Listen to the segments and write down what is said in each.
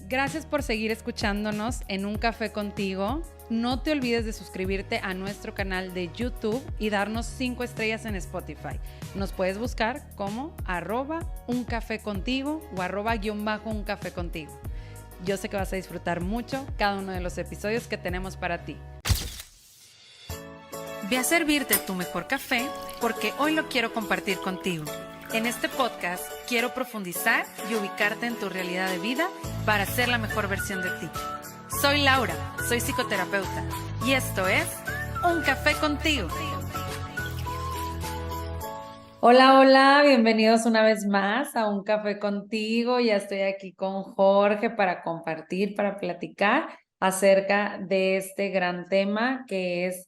Gracias por seguir escuchándonos en Un Café Contigo. No te olvides de suscribirte a nuestro canal de YouTube y darnos 5 estrellas en Spotify. Nos puedes buscar como @uncafecontigo o @_uncafecontigo. Yo sé que vas a disfrutar mucho cada uno de los episodios que tenemos para ti. Ve a servirte tu mejor café porque hoy lo quiero compartir contigo. En este podcast quiero profundizar y ubicarte en tu realidad de vida para ser la mejor versión de ti. Soy Laura, soy psicoterapeuta y esto es Un Café Contigo. Hola, hola, bienvenidos una vez más a Un Café Contigo. Ya estoy aquí con Jorge para compartir, para platicar acerca de este gran tema que es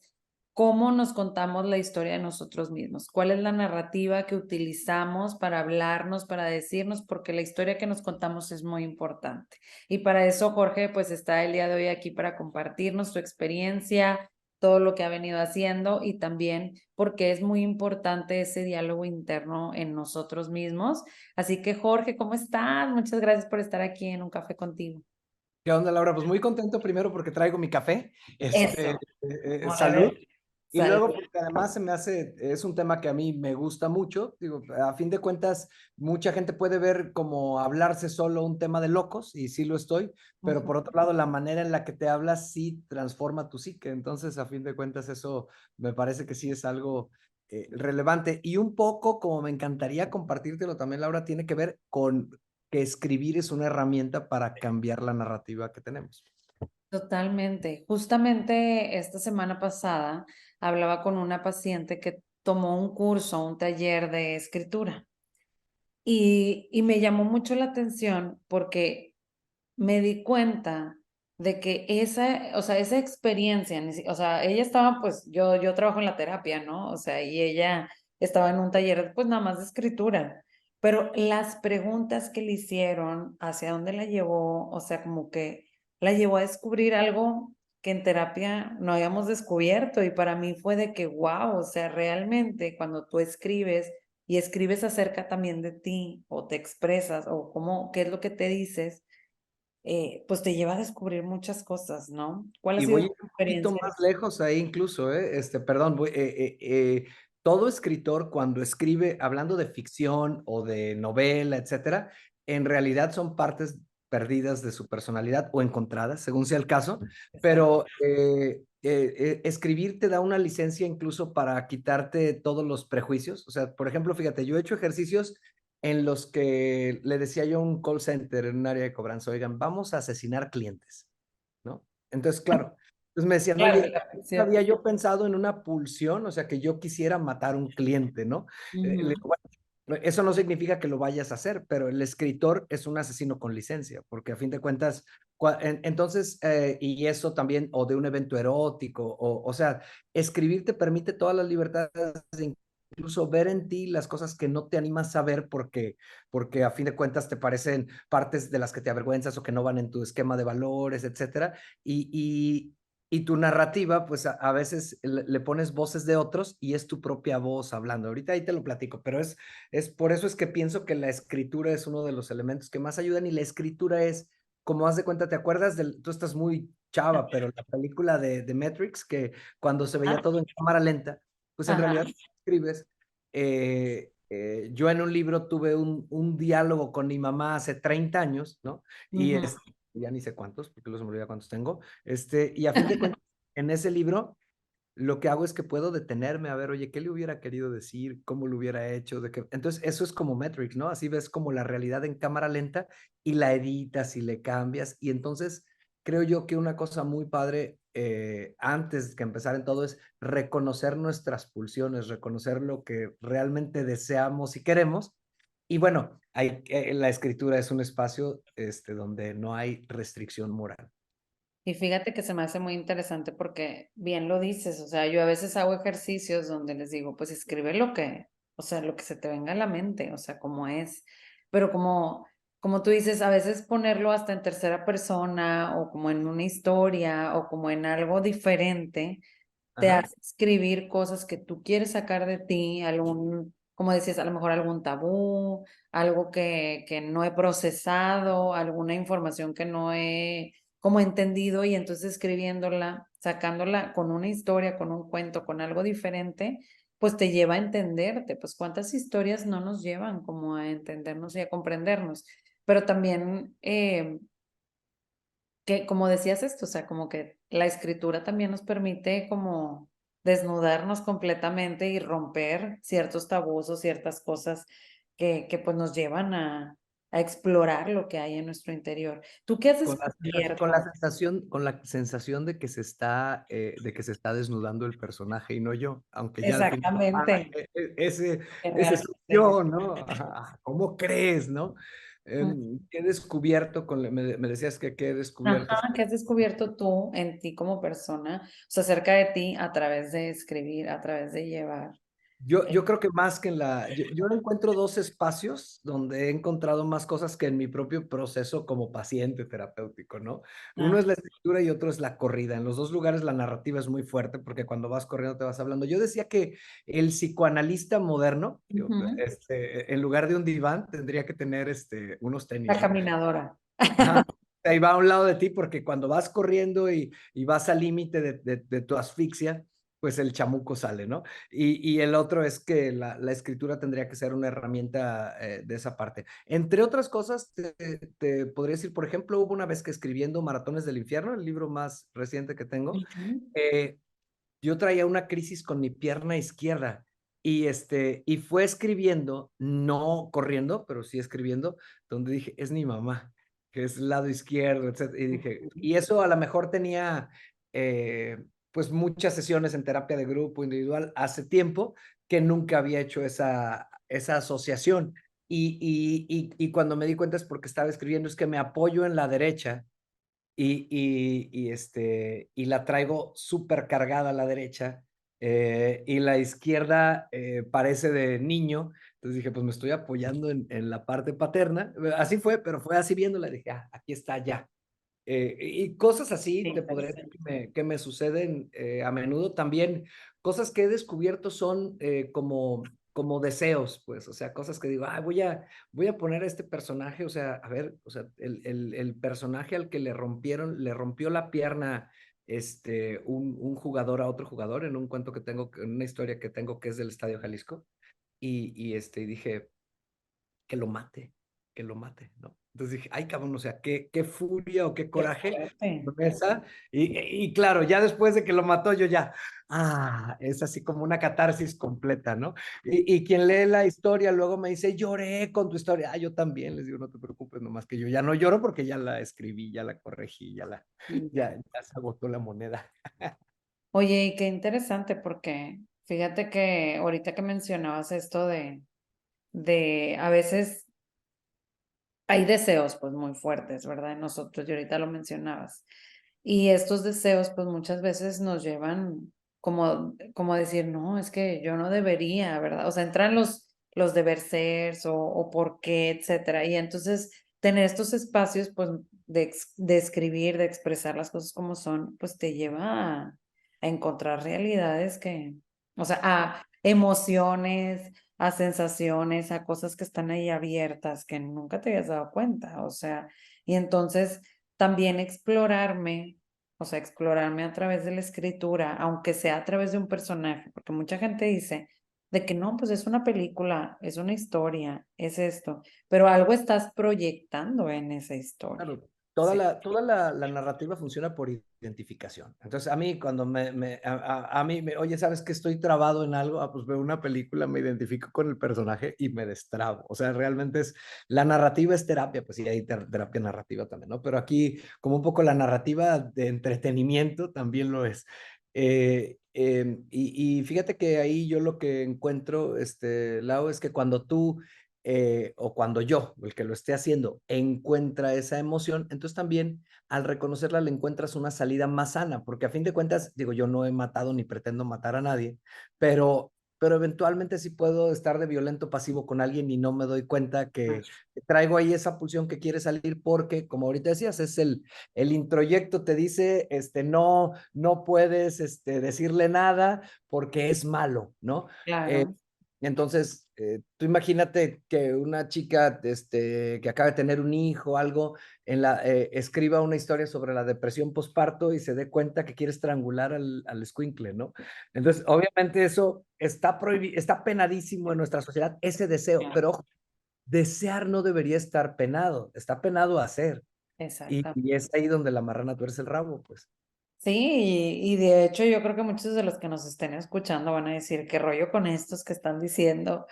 cómo nos contamos la historia de nosotros mismos, cuál es la narrativa que utilizamos para hablarnos, para decirnos, porque la historia que nos contamos es muy importante. Y para eso Jorge pues está el día de hoy aquí para compartirnos su experiencia, todo lo que ha venido haciendo y también porque es muy importante ese diálogo interno en nosotros mismos. Así que Jorge, ¿cómo estás? Muchas gracias por estar aquí en Un Café Contigo. ¿Qué onda, Laura? Pues muy contento primero porque traigo mi café, Eso. salud, y Salud. luego porque además es un tema que a mí me gusta mucho, digo, a fin de cuentas, mucha gente puede ver como hablarse solo un tema de locos, y sí lo estoy, pero por otro lado, la manera en la que te hablas sí transforma tu psique, entonces a fin de cuentas eso me parece que sí es algo relevante, y un poco como me encantaría compartírtelo también, Laura, tiene que ver con que escribir es una herramienta para cambiar la narrativa que tenemos. Totalmente. Justamente esta semana pasada hablaba con una paciente que tomó un curso, un taller de escritura y me llamó mucho la atención porque me di cuenta de que esa experiencia, o sea, ella estaba, pues, yo trabajo en la terapia, ¿no? O sea, y ella estaba en un taller, pues, nada más de escritura, pero las preguntas que le hicieron, hacia dónde la llevó, o sea, como que la llevó a descubrir algo que en terapia no habíamos descubierto, y para mí fue de que, wow, o sea, realmente cuando tú escribes y escribes acerca también de ti, o te expresas, o cómo, qué es lo que te dices, pues te lleva a descubrir muchas cosas, ¿no? ¿Cuál ha Y sido voy a tu ir un poquito experiencia? más lejos ahí incluso, perdón, todo escritor cuando escribe, hablando de ficción o de novela, etcétera, en realidad son partes perdidas de su personalidad o encontradas, según sea el caso, pero escribir te da una licencia incluso para quitarte todos los prejuicios. O sea, por ejemplo, fíjate, yo he hecho ejercicios en los que le decía yo a un call center en un área de cobranza, oigan, vamos a asesinar clientes, ¿no? Entonces, claro, entonces me decían, Claro, oye, la nunca ficción. había yo pensado en una pulsión, o sea, que yo quisiera matar a un cliente, ¿no? Le Ujú. digo, bueno, eso no significa que lo vayas a hacer, pero el escritor es un asesino con licencia, porque a fin de cuentas, entonces, y eso también, o de un evento erótico, o sea, escribir te permite todas las libertades de incluso ver en ti las cosas que no te animas a ver porque a fin de cuentas te parecen partes de las que te avergüenzas o que no van en tu esquema de valores, etcétera. Y tu narrativa, pues a veces le pones voces de otros y es tu propia voz hablando. Ahorita ahí te lo platico, pero es por eso es que pienso que la escritura es uno de los elementos que más ayudan y la escritura es, como haz de cuenta, ¿te acuerdas tú estás muy chava, pero la película de Matrix, que cuando se veía Ah, todo en cámara lenta, pues en ajá. realidad escribes. Yo en un libro tuve un diálogo con mi mamá hace 30 años, ¿no? Y Ujú. ya ni sé cuántos, porque luego se me olvida cuántos tengo. Y a fin de cuentas, en ese libro, lo que hago es que puedo detenerme a ver, oye, ¿qué le hubiera querido decir? ¿Cómo lo hubiera hecho? Entonces, eso es como Matrix, ¿no? Así ves como la realidad en cámara lenta y la editas y le cambias. Y entonces, creo yo que una cosa muy padre antes que empezar en todo es reconocer nuestras pulsiones, reconocer lo que realmente deseamos y queremos. Y bueno, la escritura es un espacio donde no hay restricción moral. Y fíjate que se me hace muy interesante porque bien lo dices, o sea, yo a veces hago ejercicios donde les digo, pues escribe lo que, o sea, lo que se te venga a la mente, o sea, como es, pero como tú dices, a veces ponerlo hasta en tercera persona o como en una historia o como en algo diferente, te Ajá. hace escribir cosas que tú quieres sacar de ti, algún, como decías, a lo mejor algún tabú, algo que no he procesado, alguna información que no he como entendido y entonces escribiéndola, sacándola con una historia, con un cuento, con algo diferente, pues te lleva a entenderte, pues cuántas historias no nos llevan como a entendernos y a comprendernos, pero también que como decías esto, o sea, como que la escritura también nos permite como desnudarnos completamente y romper ciertos tabús o ciertas cosas que pues nos llevan a explorar lo que hay en nuestro interior. ¿Tú qué has descubierto? Con la sensación de que se está desnudando el personaje y no yo, aunque ya al final, Exactamente, que ese soy realmente. yo, ¿no? Ajá, ¿cómo crees, no? ¿Qué he descubierto me decías que qué he descubierto? Ajá, ¿qué has descubierto tú en ti como persona? O sea, acerca de ti a través de escribir, a través de llevar. Yo creo que más que yo encuentro dos espacios donde he encontrado más cosas que en mi propio proceso como paciente terapéutico, ¿no? Uno Ah, es la escritura y otro es la corrida. En los dos lugares la narrativa es muy fuerte porque cuando vas corriendo te vas hablando. Yo decía que el psicoanalista moderno, ujú. en lugar de un diván, tendría que tener unos La tenis, ¿no? caminadora. Ajá. Ahí va a un lado de ti porque cuando vas corriendo y vas al límite de tu asfixia, pues el chamuco sale, ¿no? Y el otro es que la escritura tendría que ser una herramienta de esa parte. Entre otras cosas, te podría decir, por ejemplo, hubo una vez que escribiendo Maratones del Infierno, el libro más reciente que tengo, Ujú. eh, yo traía una crisis con mi pierna izquierda y fue escribiendo, no corriendo, pero sí escribiendo, donde dije, es mi mamá, que es el lado izquierdo, etcétera. Y dije, Ujú. y eso a lo mejor tenía, pues muchas sesiones en terapia de grupo individual hace tiempo que nunca había hecho esa asociación. Y cuando me di cuenta es porque estaba escribiendo, es que me apoyo en la derecha y la traigo súper cargada a la derecha, y la izquierda parece de niño. Entonces dije, pues me estoy apoyando en la parte paterna. Así fue, pero fue así viéndola. Dije, ah, aquí está ya. Y cosas así te podré decir Interesante. que me suceden a menudo. También cosas que he descubierto son como deseos, pues, o sea, cosas que digo, ah, voy a poner a este personaje, o sea, a ver, o sea, el personaje al que le rompió la pierna un jugador a otro jugador en un cuento que tengo, en una historia que tengo que es del Estadio Jalisco, y dije, que lo mate, ¿no? Entonces dije, ay, cabrón, o sea, qué furia o qué Qué coraje fuerte. con esa. Y claro, ya después de que lo mató, yo ya, es así como una catarsis completa, ¿no? Y quien lee la historia luego me dice, lloré con tu historia. Ah, yo también, les digo, no te preocupes, nomás que yo ya no lloro porque ya la escribí, ya la corregí, Ya. ya se agotó la moneda. Oye, y qué interesante porque fíjate que ahorita que mencionabas esto de a veces hay deseos pues muy fuertes, ¿verdad? En nosotros, y ahorita lo mencionabas. Y estos deseos pues muchas veces nos llevan como a decir, no, es que yo no debería, ¿verdad? O sea, entran los deber ser o por qué, etcétera. Y entonces tener estos espacios pues de escribir, de expresar las cosas como son, pues te lleva a encontrar realidades o sea, a emociones, a sensaciones, a cosas que están ahí abiertas que nunca te habías dado cuenta, o sea, y entonces también explorarme, o sea, explorarme a través de la escritura, aunque sea a través de un personaje, porque mucha gente dice de que no, pues es una película, es una historia, es esto, pero algo estás proyectando en esa historia. Claro, Sí. toda la narrativa funciona por identificación. Entonces, a mí cuando a mí oye, ¿sabes que estoy trabado en algo? Ah, pues veo una película, me identifico con el personaje y me destrabo. O sea, realmente la narrativa es terapia, pues sí, hay terapia narrativa también, ¿no? Pero aquí, como un poco la narrativa de entretenimiento también lo es. Y fíjate que ahí yo lo que encuentro, Lau, es que cuando tú o cuando yo, el que lo esté haciendo, encuentra esa emoción, entonces también al reconocerla le encuentras una salida más sana, porque a fin de cuentas, digo, yo no he matado ni pretendo matar a nadie, pero eventualmente sí puedo estar de violento pasivo con alguien y no me doy cuenta que traigo ahí esa pulsión que quiere salir porque, como ahorita decías, es el introyecto te dice, no puedes decirle nada porque es malo, ¿no? Eh, Claro. Entonces, tú imagínate que una chica que acaba de tener un hijo, algo, escriba una historia sobre la depresión postparto y se dé cuenta que quiere estrangular al escuincle, ¿no? Entonces, obviamente eso está está penadísimo en nuestra sociedad, ese deseo, pero ojo, desear no debería estar penado, está penado hacer. Exacto. Y es ahí donde la marrana tuerce el rabo, pues. Sí, y de hecho yo creo que muchos de los que nos estén escuchando van a decir qué rollo con estos que están diciendo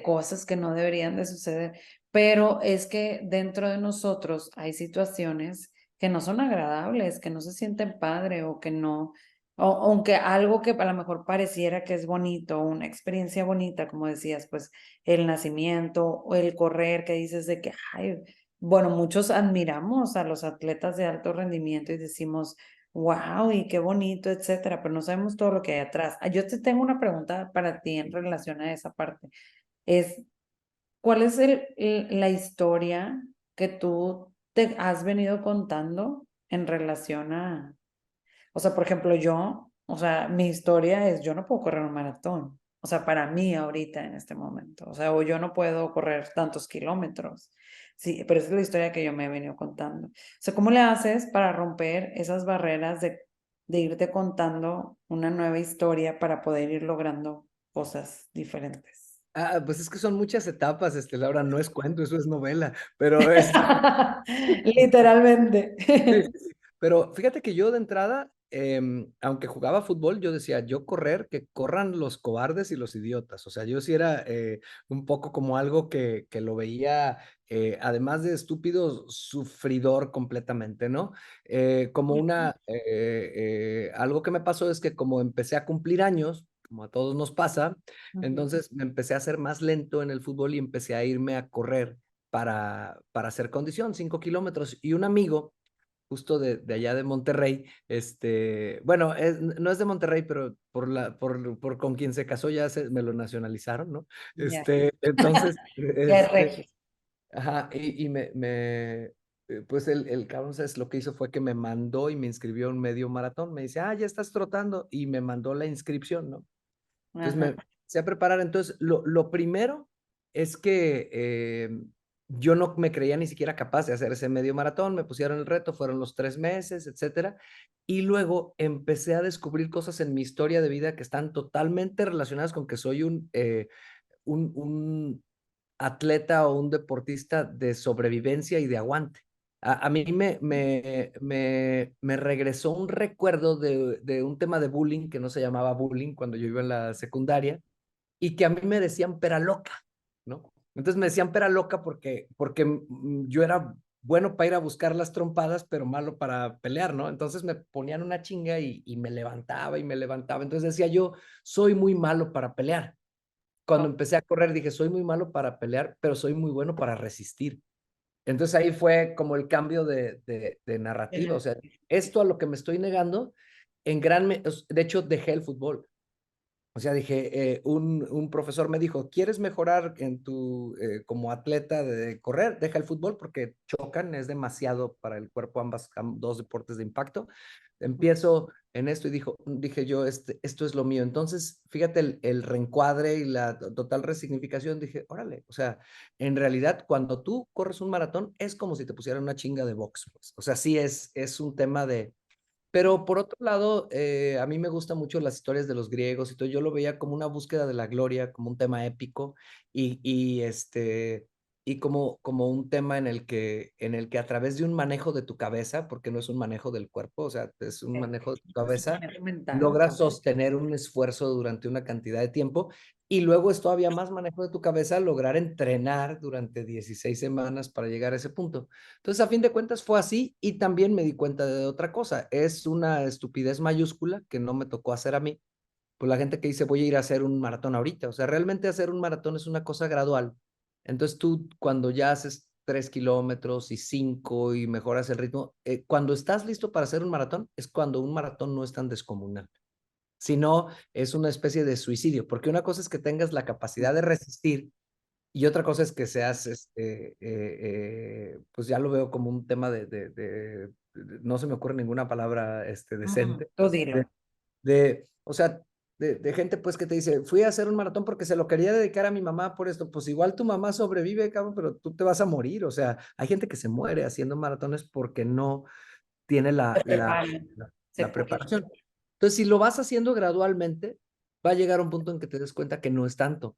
cosas que no deberían de suceder, pero es que dentro de nosotros hay situaciones que no son agradables, que no se sienten padre o que no, o, aunque algo que a lo mejor pareciera que es bonito, una experiencia bonita, como decías, pues el nacimiento o el correr, que dices de que, ay, bueno, muchos admiramos a los atletas de alto rendimiento y decimos, wow, y qué bonito, etcétera, pero no sabemos todo lo que hay atrás. Yo te tengo una pregunta para ti en relación a esa parte. Es, ¿cuál es la historia que tú te has venido contando en relación a, o sea, por ejemplo, yo, o sea, mi historia es, yo no puedo correr un maratón. O sea, para mí ahorita en este momento. O sea, o yo no puedo correr tantos kilómetros. Sí, pero esa es la historia que yo me he venido contando. O sea, ¿cómo le haces para romper esas barreras de irte contando una nueva historia para poder ir logrando cosas diferentes? Pues es que son muchas etapas, Laura, no es cuento, eso es novela, pero Literalmente. sí, sí, sí. Pero fíjate que yo de entrada, aunque jugaba fútbol, yo decía, yo correr, que corran los cobardes y los idiotas. O sea, yo sí era un poco como algo que lo veía, además de estúpido, sufridor completamente, ¿no? Como algo que me pasó es que como empecé a cumplir años, como a todos nos pasa, Ujú, entonces me empecé a hacer más lento en el fútbol y empecé a irme a correr para hacer condición, 5 kilómetros. Y un amigo justo de allá de Monterrey, bueno, no es de Monterrey, pero por con quien se casó ya me lo nacionalizaron, ¿no? ya. Entonces, Qué regio. ajá, pues el cabrón, ¿sabes? Lo que hizo fue que me mandó y me inscribió en medio maratón, me dice, ya estás trotando, y me mandó la inscripción, ¿no? Entonces me Ajá. empecé a preparar. Entonces, lo primero es que yo no me creía ni siquiera capaz de hacer ese medio maratón. Me pusieron el reto, fueron los 3 meses, etcétera. Y luego empecé a descubrir cosas en mi historia de vida que están totalmente relacionadas con que soy un atleta o un deportista de sobrevivencia y de aguante. A mí me regresó un recuerdo de un tema de bullying que no se llamaba bullying cuando yo iba en la secundaria y que a mí me decían pera loca, ¿no? Entonces me decían pera loca porque yo era bueno para ir a buscar las trompadas, pero malo para pelear, ¿no? Entonces me ponían una chinga y me levantaba y me levantaba. Entonces decía yo, soy muy malo para pelear. Cuando empecé a correr dije, soy muy malo para pelear, pero soy muy bueno para resistir. Entonces ahí fue como el cambio de narrativa. O sea, esto a lo que me estoy negando, de hecho dejé el fútbol. O sea, dije, un profesor me dijo, ¿quieres mejorar como atleta de correr? Deja el fútbol porque chocan, es demasiado para el cuerpo, dos deportes de impacto. Empiezo en esto y dije yo, esto es lo mío. Entonces, fíjate el reencuadre y la total resignificación. Dije, órale, o sea, en realidad cuando tú corres un maratón es como si te pusieran una chinga de box, pues. O sea, sí es un tema pero por otro lado, a mí me gustan mucho las historias de los griegos y todo. Yo lo veía como una búsqueda de la gloria, como un tema épico y como un tema en el que a través de un manejo de tu cabeza, porque no es un manejo del cuerpo, o sea, es un manejo de tu Es un cabeza, manejo mental. logras sostener un esfuerzo durante una cantidad de tiempo y luego es todavía más manejo de tu cabeza lograr entrenar durante 16 semanas para llegar a ese punto. Entonces, a fin de cuentas fue así y también me di cuenta de otra cosa. Es una estupidez mayúscula que no me tocó hacer a mí. Pues la gente que dice voy a ir a hacer un maratón ahorita. O sea, realmente hacer un maratón es una cosa gradual. Entonces tú cuando ya haces 3 kilómetros y 5 y mejoras el ritmo, cuando estás listo para hacer un maratón es cuando un maratón no es tan descomunal. Si no, es una especie de suicidio, porque una cosa es que tengas la capacidad de resistir y otra cosa es que seas, pues ya lo veo como un tema no se me ocurre ninguna palabra Ujú, decente, tú de, dilo. o sea, de gente pues que te dice, fui a hacer un maratón porque se lo quería dedicar a mi mamá por esto. Pues igual tu mamá sobrevive, cabrón, pero tú te vas a morir. O sea, hay gente que se muere haciendo maratones porque no tiene Se preparan, se la cuidan. preparación. Entonces, si lo vas haciendo gradualmente, va a llegar un punto en que te des cuenta que no es tanto,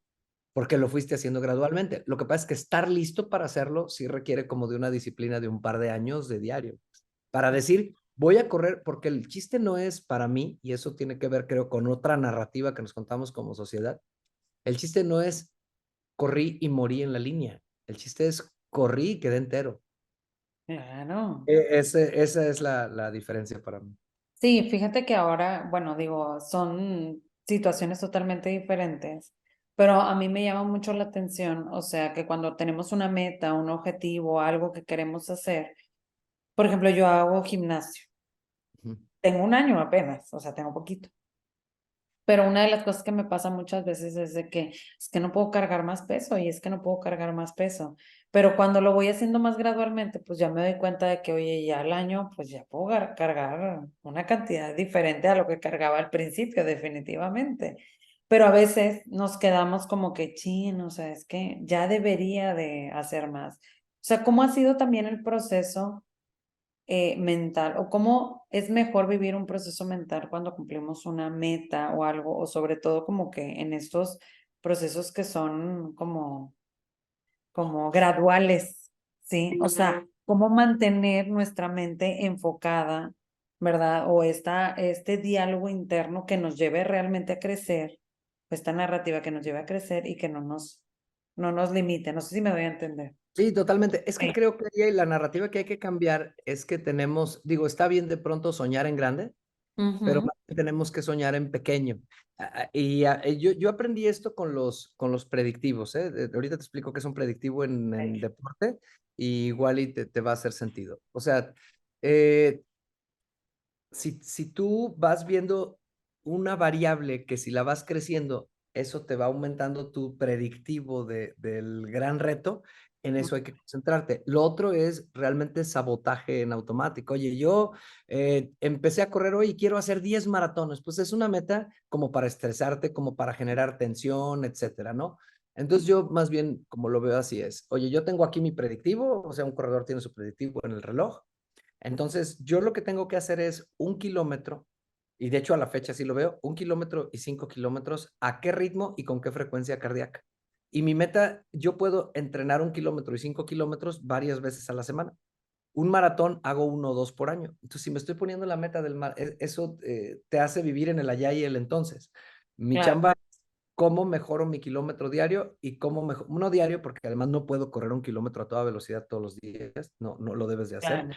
porque lo fuiste haciendo gradualmente. Lo que pasa es que estar listo para hacerlo sí requiere como de una disciplina de un par de años de diario. Para decir, voy a correr, porque el chiste no es para mí, y eso tiene que ver, creo, con otra narrativa que nos contamos como sociedad. El chiste no es corrí y morí en la línea. El chiste es corrí y quedé entero. Claro. Esa es la diferencia para mí. Sí, fíjate que ahora, bueno, digo, son situaciones totalmente diferentes, pero a mí me llama mucho la atención, o sea, que cuando tenemos una meta, un objetivo, algo que queremos hacer, por ejemplo, yo hago gimnasio, Ujú. tengo un año apenas, o sea, tengo poquito. Pero una de las cosas que me pasa muchas veces es de que es que no puedo cargar más peso y es que no puedo cargar más peso. Pero cuando lo voy haciendo más gradualmente, pues ya me doy cuenta de que, oye, ya al año, pues ya puedo cargar una cantidad diferente a lo que cargaba al principio, definitivamente. Pero a veces nos quedamos como que, chin, o sea, es que ya debería de hacer más. O sea, ¿cómo ha sido también el proceso? Mental o cómo es mejor vivir un proceso mental cuando cumplimos una meta o algo, o sobre todo como que en estos procesos que son como graduales, ¿sí? O sea, cómo mantener nuestra mente enfocada, ¿verdad? O este diálogo interno que nos lleve realmente a crecer, esta narrativa que nos lleve a crecer y que no nos limite. No sé si me doy a entender. Sí, totalmente. Es que Sí. creo que ahí la narrativa que hay que cambiar es que tenemos, digo, está bien de pronto soñar en grande, pero Ujú. más bien tenemos que soñar en pequeño. Yo aprendí esto con los predictivos, ¿eh? Ahorita te explico qué es un predictivo en deporte y igual y te va a hacer sentido. O sea, eh, si tú vas viendo una variable que si la vas creciendo, eso te va aumentando tu predictivo del gran reto, en eso hay que concentrarte. Lo otro es realmente sabotaje en automático. Oye, yo empecé a correr hoy y quiero hacer 10 maratones. Pues es una meta como para estresarte, como para generar tensión, etcétera, ¿no? Entonces yo más bien como lo veo así es, oye, yo tengo aquí mi predictivo, o sea, un corredor tiene su predictivo en el reloj. Entonces, yo lo que tengo que hacer es 1 kilómetro, y de hecho a la fecha sí lo veo, 1 kilómetro y 5 kilómetros, ¿a qué ritmo y con qué frecuencia cardíaca? Y mi meta, yo puedo entrenar 1 kilómetro y 5 kilómetros varias veces a la semana. Un maratón hago 1 o 2 por año. Entonces, si me estoy poniendo la meta del mar, eso te hace vivir en el allá y el entonces. Mi Claro, chamba, cómo mejoro mi kilómetro diario y cómo mejor, no diario, porque además no puedo correr 1 kilómetro a toda velocidad todos los días, no, no lo debes de hacer. claro.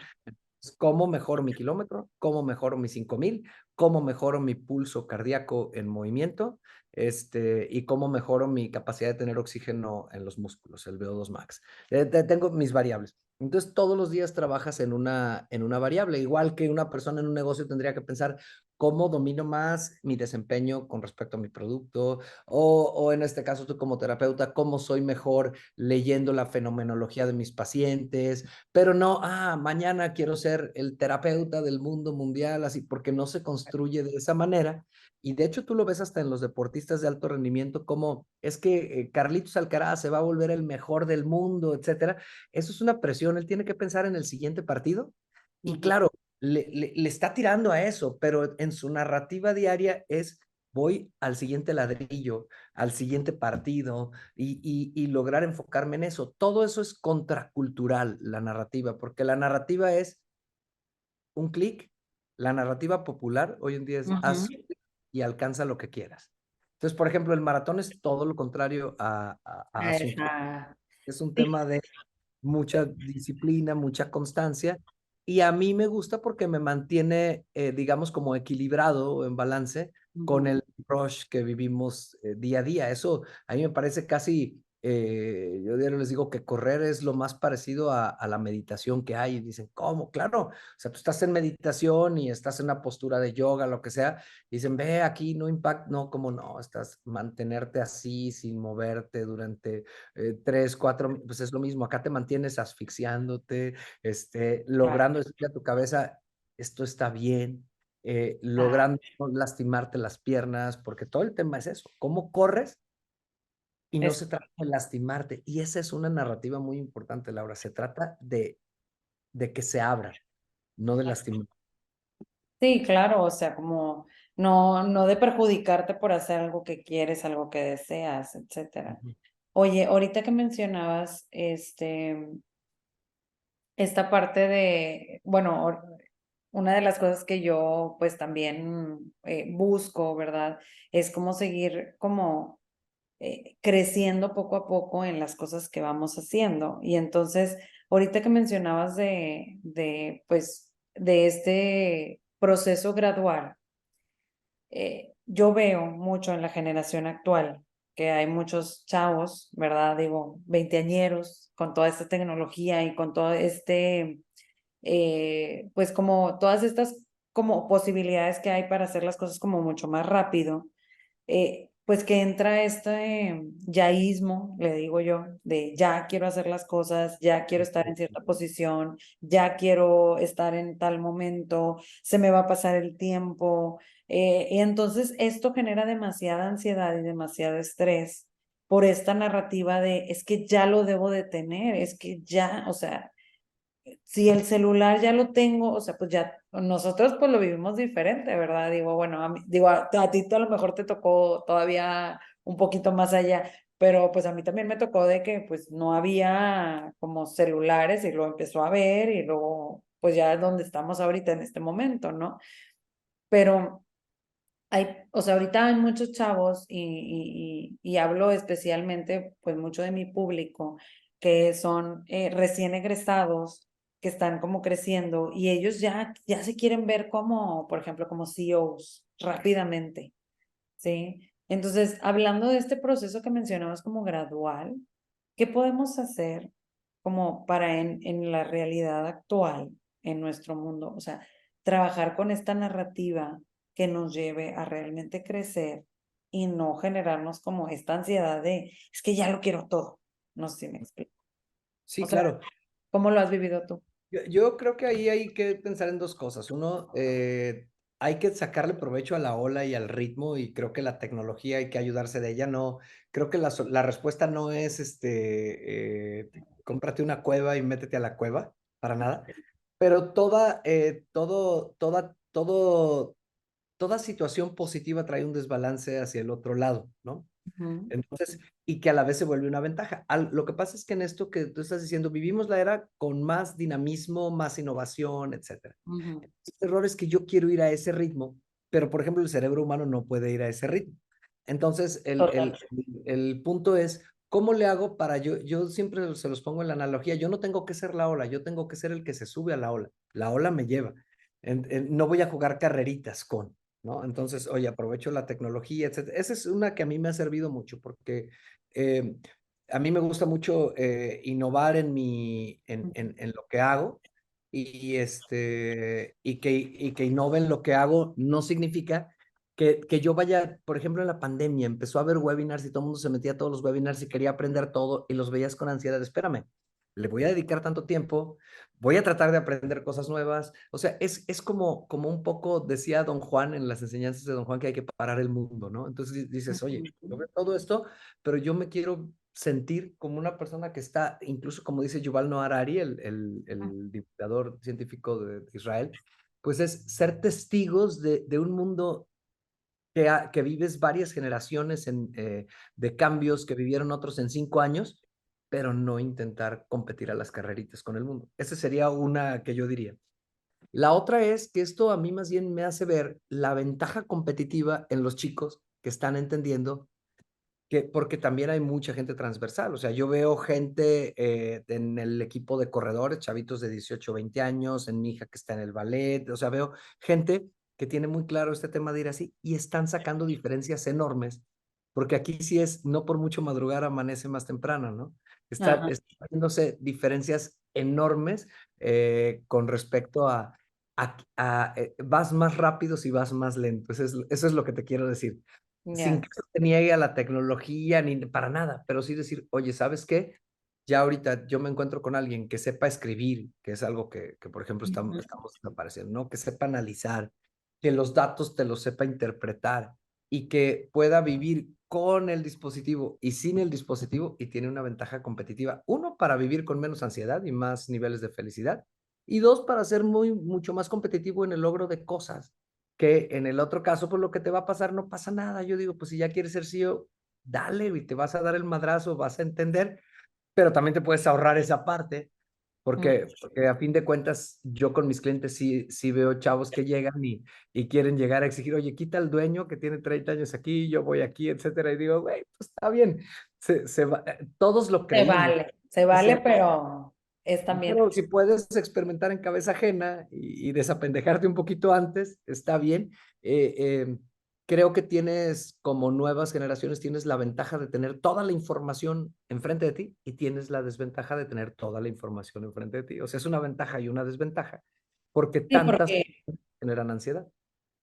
¿Cómo mejoro mi kilómetro? ¿Cómo mejoro mis 5000? ¿Cómo mejoro mi pulso cardíaco en movimiento? Y cómo mejoro mi capacidad de tener oxígeno en los músculos, el VO2 max. Tengo mis variables. Entonces, todos los días trabajas en una variable, igual que una persona en un negocio tendría que pensar cómo domino más mi desempeño con respecto a mi producto, o en este caso tú como terapeuta, cómo soy mejor leyendo la fenomenología de mis pacientes, pero no, mañana quiero ser el terapeuta del mundo mundial, así, porque no se construye de esa manera. Y de hecho tú lo ves hasta en los deportistas de alto rendimiento, como es que Carlitos Alcaraz se va a volver el mejor del mundo, etcétera. Eso es una presión, él tiene que pensar en el siguiente partido. Y Ujú. claro, le está tirando a eso, pero en su narrativa diaria es, voy al siguiente ladrillo, al siguiente partido, y lograr enfocarme en eso. Todo eso es contracultural, la narrativa, porque la narrativa es un clic, la narrativa popular hoy en día es haz Ujú. y alcanza lo que quieras. Entonces, por ejemplo, el maratón es todo lo contrario a haz un clic. Esa- Es un Sí. tema de mucha disciplina, mucha constancia. Y a mí me gusta porque me mantiene, digamos, como equilibrado, en balance, con Ujú. el rush que vivimos día a día. Eso a mí me parece casi, yo diario les digo que correr es lo más parecido a la meditación que hay. Y dicen, ¿cómo? Claro, o sea, tú estás en meditación y estás en una postura de yoga, lo que sea, y dicen, ve aquí, no impacta, no, como no, estás mantenerte así sin moverte durante 3, 4, pues es lo mismo, acá te mantienes asfixiándote, Claro. logrando decirle a tu cabeza, esto está bien, Ah, logrando no lastimarte las piernas, porque todo el tema es eso, cómo corres y no es, se trata de lastimarte. Y esa es una narrativa muy importante, Laura, se trata de que se abra, no de lastimar. sí, claro, o sea, como no de perjudicarte por hacer algo que quieres, algo que deseas, etcétera. Ujú. Oye, ahorita que mencionabas, esta parte de, bueno, una de las cosas que yo pues también busco, ¿verdad? Es como seguir como creciendo poco a poco en las cosas que vamos haciendo. Y entonces, ahorita que mencionabas pues, de este proceso gradual, yo veo mucho en la generación actual que hay muchos chavos, ¿verdad? Digo, veinteañeros, con toda esta tecnología y con todo pues como todas estas como posibilidades que hay para hacer las cosas como mucho más rápido, pues que entra este yaísmo, le digo yo, de ya quiero hacer las cosas, ya quiero estar en cierta posición, ya quiero estar en tal momento, se me va a pasar el tiempo. Y entonces esto genera demasiada ansiedad y demasiado estrés por esta narrativa de es que ya lo debo de tener, es que ya, o sea, si el celular ya lo tengo, o sea, pues ya nosotros pues lo vivimos diferente, ¿verdad? Digo, bueno, digo, a ti a lo mejor te tocó todavía un poquito más allá, pero pues a mí también me tocó de que pues no había como celulares y lo empezó a ver y luego pues ya es donde estamos ahorita en este momento, ¿no? Pero o sea, ahorita hay muchos chavos y hablo especialmente, pues mucho de mi público, que son recién egresados, que están como creciendo y ellos ya se quieren ver como, por ejemplo, como CEOs rápidamente, ¿sí? Entonces, hablando de este proceso que mencionabas como gradual, ¿qué podemos hacer como para en la realidad actual, en nuestro mundo? O sea, trabajar con esta narrativa que nos lleve a realmente crecer y no generarnos como esta ansiedad de, es que ya lo quiero todo. No sé si me explico. Sí, O sea, claro. ¿cómo lo has vivido tú? Yo creo que ahí hay que pensar en dos cosas. Uno, hay que sacarle provecho a la ola y al ritmo y creo que la tecnología hay que ayudarse de ella. No, creo que la respuesta no es cómprate una cueva y métete a la cueva, para nada. Pero toda situación positiva trae un desbalance hacia el otro lado, ¿no? Ujú, Entonces, y que a la vez se vuelve una ventaja. Lo que pasa es que en esto que tú estás diciendo, vivimos la era con más dinamismo, más innovación, etcétera. ujú. El error es que yo quiero ir a ese ritmo, pero por ejemplo el cerebro humano no puede ir a ese ritmo. Entonces, Total. el punto es, ¿cómo le hago para yo siempre se los pongo en la analogía, yo no tengo que ser la ola, yo tengo que ser el que se sube a la ola me lleva. No voy a jugar carreritas con, ¿no? Entonces, oye, aprovecho la tecnología, etcétera. Esa es una que a mí me ha servido mucho porque eh, a mí me gusta mucho innovar en lo que hago y que innove en lo que hago no significa que yo vaya, por ejemplo, en la pandemia empezó a haber webinars y todo el mundo se metía a todos los webinars y quería aprender todo y los veías con ansiedad. Espérame, le voy a dedicar tanto tiempo, voy a tratar de aprender cosas nuevas. O sea, es como un poco decía Don Juan en las enseñanzas de Don Juan que hay que parar el mundo, ¿no? Entonces dices, oye, yo Ujú, veo todo esto, pero yo me quiero sentir como una persona que está, incluso como dice Yuval Noah Harari, el divulgador científico de Israel, pues es ser testigos de un mundo que vives varias generaciones de cambios que vivieron otros en 5 años, pero no intentar competir a las carreritas con el mundo. Esa sería una que yo diría. La otra es que esto a mí más bien me hace ver la ventaja competitiva en los chicos que están entendiendo porque también hay mucha gente transversal. O sea, yo veo gente en el equipo de corredores, chavitos de 18 20 años, en mi hija que está en el ballet. O sea, veo gente que tiene muy claro este tema de ir así y están sacando diferencias enormes, porque aquí sí es, no por mucho madrugar amanece más temprano, ¿no? ajá, Están haciéndose diferencias enormes con respecto vas más rápido si vas más lento. Eso es lo que te quiero decir sin ya. que eso te niegue a la tecnología ni para nada, pero sí decir, oye, ¿sabes qué? Ya ahorita yo me encuentro con alguien que sepa escribir, que es algo que por ejemplo, Ujú, estamos desapareciendo, ¿no? Que sepa analizar, que los datos te los sepa interpretar y que pueda vivir con el dispositivo y sin el dispositivo y tiene una ventaja competitiva. Uno, para vivir con menos ansiedad y más niveles de felicidad. Y dos, para ser mucho más competitivo en el logro de cosas. Que en el otro caso, pues lo que te va a pasar no pasa nada. Yo digo, pues si ya quieres ser CEO, dale y te vas a dar el madrazo, vas a entender, pero también te puedes ahorrar esa parte Mm. porque a fin de cuentas, yo con mis clientes sí veo chavos que llegan y quieren llegar a exigir, oye, quita al dueño que tiene 30 años aquí, yo voy aquí, etcétera. Y digo, güey, pues está bien. Todos lo creímos. Se vale, pero es también. Pero si puedes experimentar en cabeza ajena y desapendejarte un poquito antes, está bien. Eh, eh, Creo que tienes, como nuevas generaciones, tienes la ventaja de tener toda la información enfrente de ti y tienes la desventaja de tener toda la información enfrente de ti. O sea, es una ventaja y una desventaja, porque Sí, tantas porque generan ansiedad.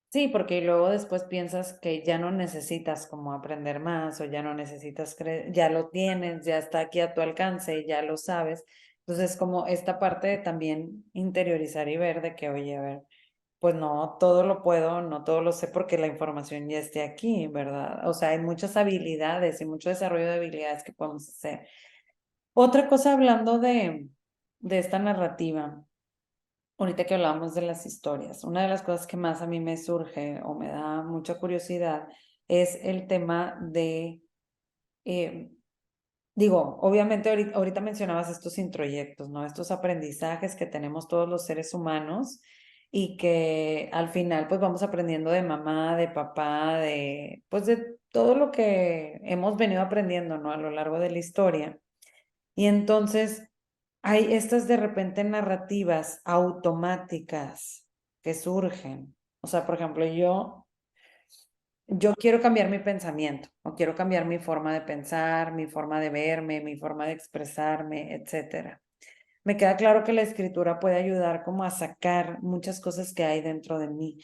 Sí, porque luego después piensas que ya no necesitas como aprender más o ya no necesitas ya lo tienes, ya está aquí a tu alcance, ya lo sabes. Entonces, como esta parte de también interiorizar y ver de que, oye, a ver, pues no todo lo puedo, no todo lo sé porque la información ya esté aquí, ¿verdad? O sea, hay muchas habilidades y mucho desarrollo de habilidades que podemos hacer. Otra cosa hablando de esta narrativa. Ahorita que hablábamos de las historias, una de las cosas que más a mí me surge o me da mucha curiosidad es el tema de, eh, digo, obviamente ahorita mencionabas estos introyectos, ¿no? Estos aprendizajes que tenemos todos los seres humanos y que al final pues vamos aprendiendo de mamá, de papá, pues de todo lo que hemos venido aprendiendo, ¿no? A lo largo de la historia. Y entonces hay estas de repente narrativas automáticas que surgen. O sea, por ejemplo, yo quiero cambiar mi pensamiento, o quiero cambiar mi forma de pensar, mi forma de verme, mi forma de expresarme, etcétera. Me queda claro que la escritura puede ayudar como a sacar muchas cosas que hay dentro de mí.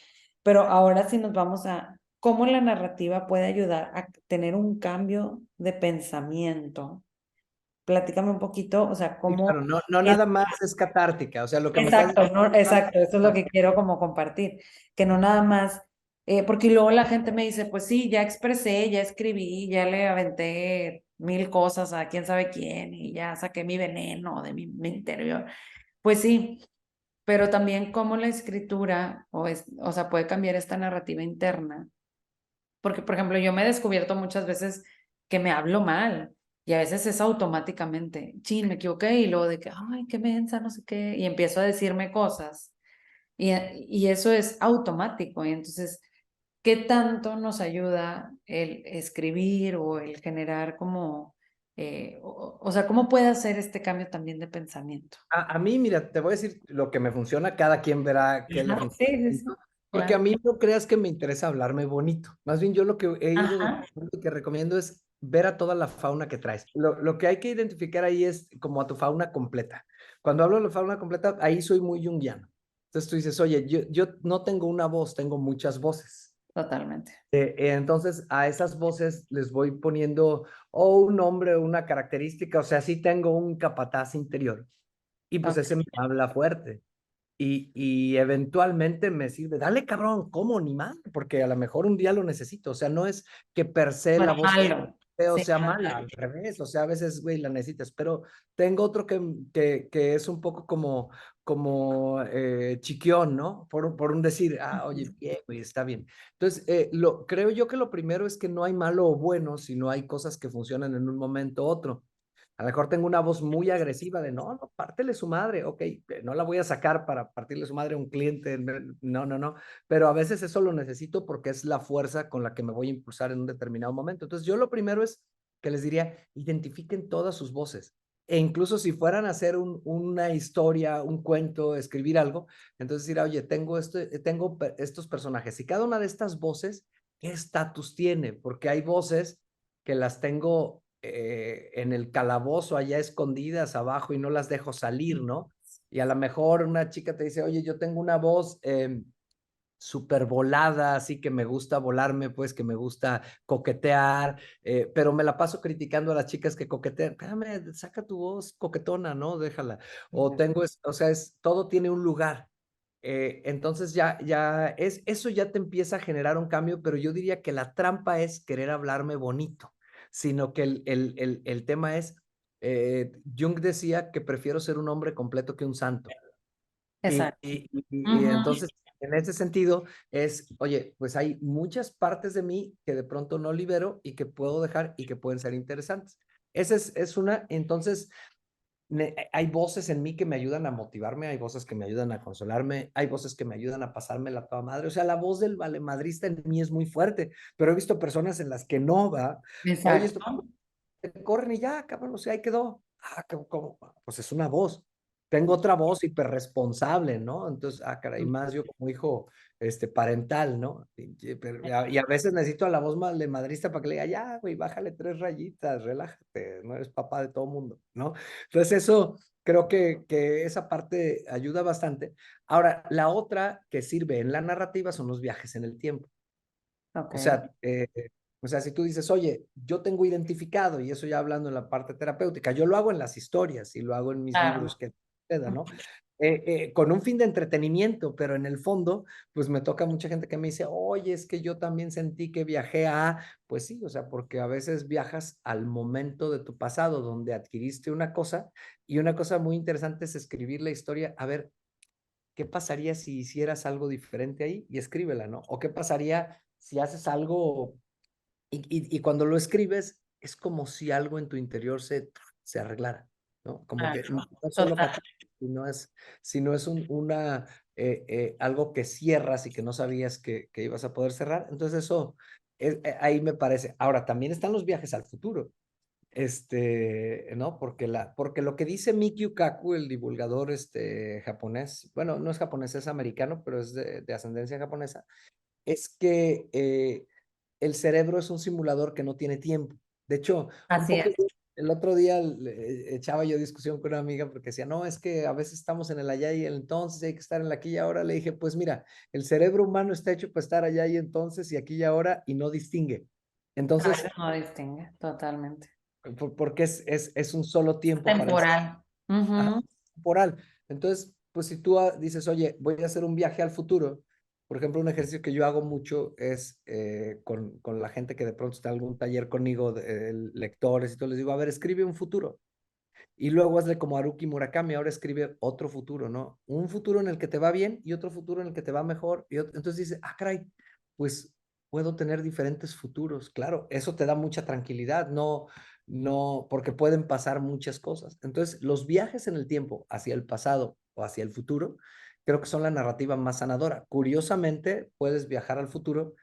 Pero ahora sí nos vamos a cómo la narrativa puede ayudar a tener un cambio de pensamiento. Platícame un poquito, o sea, Sí, cómo claro, no es. nada más es catártica. O sea, lo que me estás Exacto, diciendo. ¿no? Exacto, eso es lo que quiero como compartir, que no nada más, porque luego la gente me dice, pues sí, ya expresé, ya escribí, ya le aventé mil cosas a quién sabe quién y ya saqué mi veneno de mi interior. Pues sí, pero también cómo la escritura, o sea, puede cambiar esta narrativa interna. Porque, por ejemplo, yo me he descubierto muchas veces que me hablo mal y a veces es automáticamente, chin, me equivoqué y luego de que, ay, qué mensa, no sé qué, y empiezo a decirme cosas y eso es automático. Y entonces, ¿qué tanto nos ayuda el escribir o el generar como, o sea, cómo puede hacer este cambio también de pensamiento? A mí, mira, te voy a decir lo que me funciona, cada quien verá qué le Ajá, funciona. sí, sí, sí, Porque a claro. mí no creas que me interesa hablarme bonito. Más bien yo lo que he ido Ajá, descubriendo y que recomiendo es ver a toda la fauna que traes. Lo que hay que identificar ahí es como a tu fauna completa. Cuando hablo de la fauna completa, ahí soy muy junguiano. Entonces tú dices, oye, yo no tengo una voz, tengo muchas voces. totalmente. Entonces, a esas voces les voy poniendo o un nombre o una característica, o sea, sí tengo un capataz interior y pues Ok. ese me habla fuerte y eventualmente me sirve, dale cabrón, ¿cómo? Ni mal, porque a lo mejor un día lo necesito, o sea, no es que per se Bueno, la voz malo. feo Sí, sea mala, malo. al revés, o sea, a veces, güey, la necesitas, pero tengo otro que es un poco como chiquión, ¿no? Por un decir, oye, bien, güey, está bien. Entonces, creo yo que lo primero es que no hay malo o bueno, sino hay cosas que funcionan en un momento u otro. A lo mejor tengo una voz muy agresiva de, no, pártele su madre, ok, no la voy a sacar para partirle su madre a un cliente, no, pero a veces eso lo necesito porque es la fuerza con la que me voy a impulsar en un determinado momento. Entonces yo lo primero es que les diría, identifiquen todas sus voces. E incluso si fueran a hacer una historia, un cuento, escribir algo, entonces decir, oye, tengo estos personajes y cada una de estas voces, ¿qué estatus tiene? Porque hay voces que las tengo en el calabozo allá escondidas abajo y no las dejo salir, ¿no? Y a lo mejor una chica te dice, oye, yo tengo una voz súper volada, así que me gusta volarme, pues que me gusta coquetear, pero me la paso criticando a las chicas que coquetean. Espérame, saca tu voz coquetona, ¿no? Déjala. O sea, todo tiene un lugar. entonces eso ya te empieza a generar un cambio, pero yo diría que la trampa es querer hablarme bonito, sino que el tema es, Jung decía que prefiero ser un hombre completo que un santo. Y, Exacto. y, y Ujú. entonces, en ese sentido, oye, pues hay muchas partes de mí que de pronto no libero y que puedo dejar y que pueden ser interesantes. Esa es una, entonces, hay voces en mí que me ayudan a motivarme, hay voces que me ayudan a consolarme, hay voces que me ayudan a pasarme la toda madre. O sea, la voz del valemadrista en mí es muy fuerte, pero he visto personas en las que no va. Oye, esto Exacto. te corren y ya, cabrón, o sea, ahí quedó. Ah, ¿cómo? Pues es una voz. Tengo otra voz hiperresponsable, ¿no? Entonces, caray, más yo como hijo parental, ¿no? Y a veces necesito a la voz madrista para que le diga, ya, güey, bájale 3 rayitas, relájate, no eres papá de todo mundo, ¿no? Entonces, eso creo que esa parte ayuda bastante. Ahora, la otra que sirve en la narrativa son los viajes en el tiempo. Ok. O sea, si tú dices, oye, yo tengo identificado, y eso ya hablando en la parte terapéutica, yo lo hago en las historias y lo hago en mis Claro. libros que da, ¿no? Con un fin de entretenimiento, pero en el fondo, pues me toca mucha gente que me dice, oye, es que yo también sentí que viajé pues sí, o sea, porque a veces viajas al momento de tu pasado donde adquiriste una cosa, y una cosa muy interesante es escribir la historia, a ver, ¿qué pasaría si hicieras algo diferente ahí? Y escríbela, ¿no? O qué pasaría si haces algo y cuando lo escribes, es como si algo en tu interior se arreglara, ¿no? Como que Claro. no es solo Total. catarsis, sino es algo que cierras y que no sabías que ibas a poder cerrar. Entonces eso, ahí me parece. Ahora, también están los viajes al futuro, ¿no? Porque lo que dice Mikio Kaku, el divulgador japonés, bueno, no es japonés, es americano, pero es de ascendencia japonesa, es que el cerebro es un simulador que no tiene tiempo. De hecho, un Así poco es. el otro día echaba yo discusión con una amiga porque decía, no, es que a veces estamos en el allá y el entonces, hay que estar en la aquí y ahora. Le dije, pues mira, el cerebro humano está hecho para estar allá y entonces y aquí y ahora y no distingue. A veces Entonces, no distingue, totalmente. porque es un solo tiempo para el Temporal. Ajá, Ujú. temporal. Entonces, pues si tú dices, oye, voy a hacer un viaje al futuro, por ejemplo, un ejercicio que yo hago mucho es con la gente que de pronto está en algún taller conmigo, lectores y todo, les digo, a ver, escribe un futuro. Y luego hazle como Haruki Murakami, ahora escribe otro futuro, ¿no? Un futuro en el que te va bien y otro futuro en el que te va mejor. Entonces dice, caray, pues puedo tener diferentes futuros. Claro, eso te da mucha tranquilidad, no, porque pueden pasar muchas cosas. Entonces, los viajes en el tiempo hacia el pasado o hacia el futuro, creo que son la narrativa más sanadora. Curiosamente, puedes viajar al futuro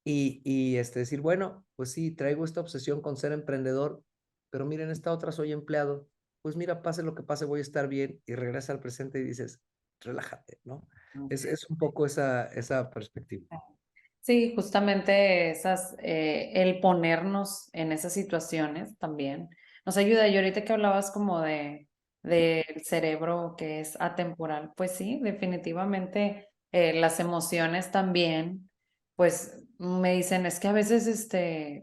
y decir, bueno, pues sí, traigo esta obsesión con ser emprendedor, pero miren, esta otra soy empleado. Pues mira, pase lo que pase, voy a estar bien y regresa al presente y dices, relájate, ¿no? Es un poco esa perspectiva. Sí, justamente el ponernos en esas situaciones también nos ayuda. Y ahorita que hablabas como del cerebro que es atemporal, pues sí, definitivamente las emociones también, pues me dicen, es que a veces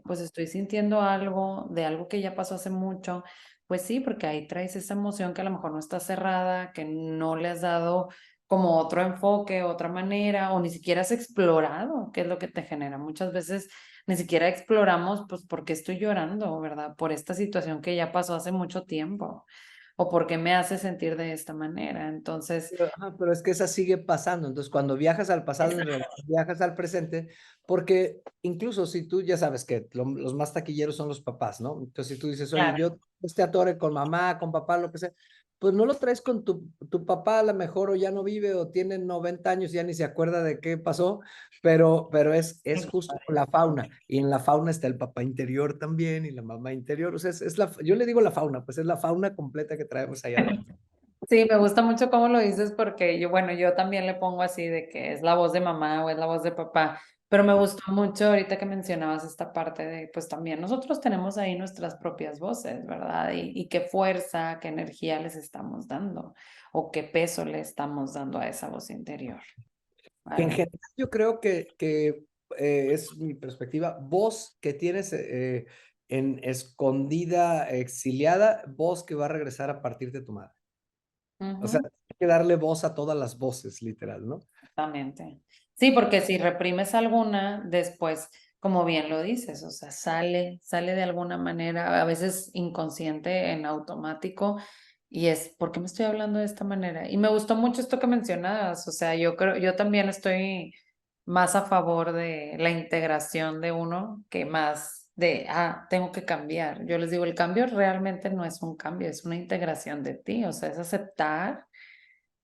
pues estoy sintiendo algo de algo que ya pasó hace mucho. Pues sí, porque ahí traes esa emoción que a lo mejor no está cerrada, que no le has dado como otro enfoque, otra manera, o ni siquiera has explorado qué es lo que te genera. Muchas veces ni siquiera exploramos, pues, por qué estoy llorando, ¿verdad? Por esta situación que ya pasó hace mucho tiempo, o por qué me hace sentir de esta manera. Entonces, Pero es que esa sigue pasando. Entonces, cuando viajas al pasado, en realidad viajas al presente, porque incluso si tú ya sabes que los más taquilleros son los papás, ¿no? Entonces, si tú dices, oye, claro, yo atore con mamá, con papá, lo que sea, pues no lo traes con tu papá, a lo mejor o ya no vive o tiene 90 años, ya ni se acuerda de qué pasó, pero es justo con la fauna. Y en la fauna está el papá interior también y la mamá interior. O sea, yo le digo la fauna, pues es la fauna completa que traemos ahí adentro. sí, me gusta mucho cómo lo dices porque yo, bueno, yo también le pongo así de que es la voz de mamá o es la voz de papá, pero me gustó mucho ahorita que mencionabas esta parte de, pues también nosotros tenemos ahí nuestras propias voces, ¿verdad? Y qué fuerza, qué energía les estamos dando o qué peso le estamos dando a esa voz interior, Que en ¿vale? general yo creo que es mi perspectiva, voz que tienes en escondida, exiliada, voz que va a regresar a partir de tu madre. O sea, Ujú. hay que darle voz a todas las voces, literal, ¿no? Exactamente. Sí, porque si reprimes alguna, después, como bien lo dices, o sea, sale de alguna manera, a veces inconsciente, en automático, y es, ¿por qué me estoy hablando de esta manera? Y me gustó mucho esto que mencionabas, o sea, yo creo, yo también estoy más a favor de la integración de uno que más de, tengo que cambiar. Yo les digo, el cambio realmente no es un cambio, es una integración de ti, o sea, es aceptar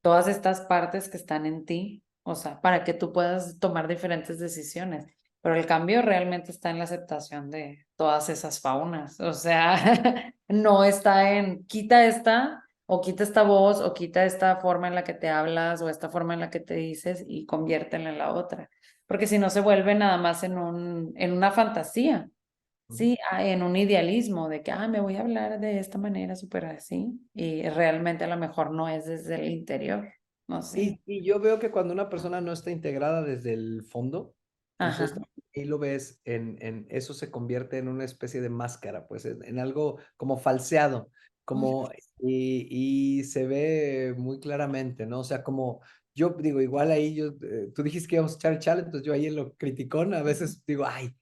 todas estas partes que están en ti, o sea, para que tú puedas tomar diferentes decisiones. Pero el cambio realmente está en la aceptación de todas esas faunas, o sea, no está en quita esta o quita esta voz o quita esta forma en la que te hablas o esta forma en la que te dices y conviértela en la otra, porque si no se vuelve nada más en una fantasía. Ujú. Sí, en un idealismo de que, me voy a hablar de esta manera súper así, y realmente a lo mejor no es desde el interior, no sé. Y yo veo que cuando una persona no está integrada desde el fondo, Ajá, entonces ahí lo ves, eso se convierte en una especie de máscara, pues en algo como falseado, ujú, como, y se ve muy claramente, ¿no? O sea, como yo digo, igual ahí tú dijiste que íbamos a echar el chale, entonces yo ahí en lo criticón, a veces digo, ay,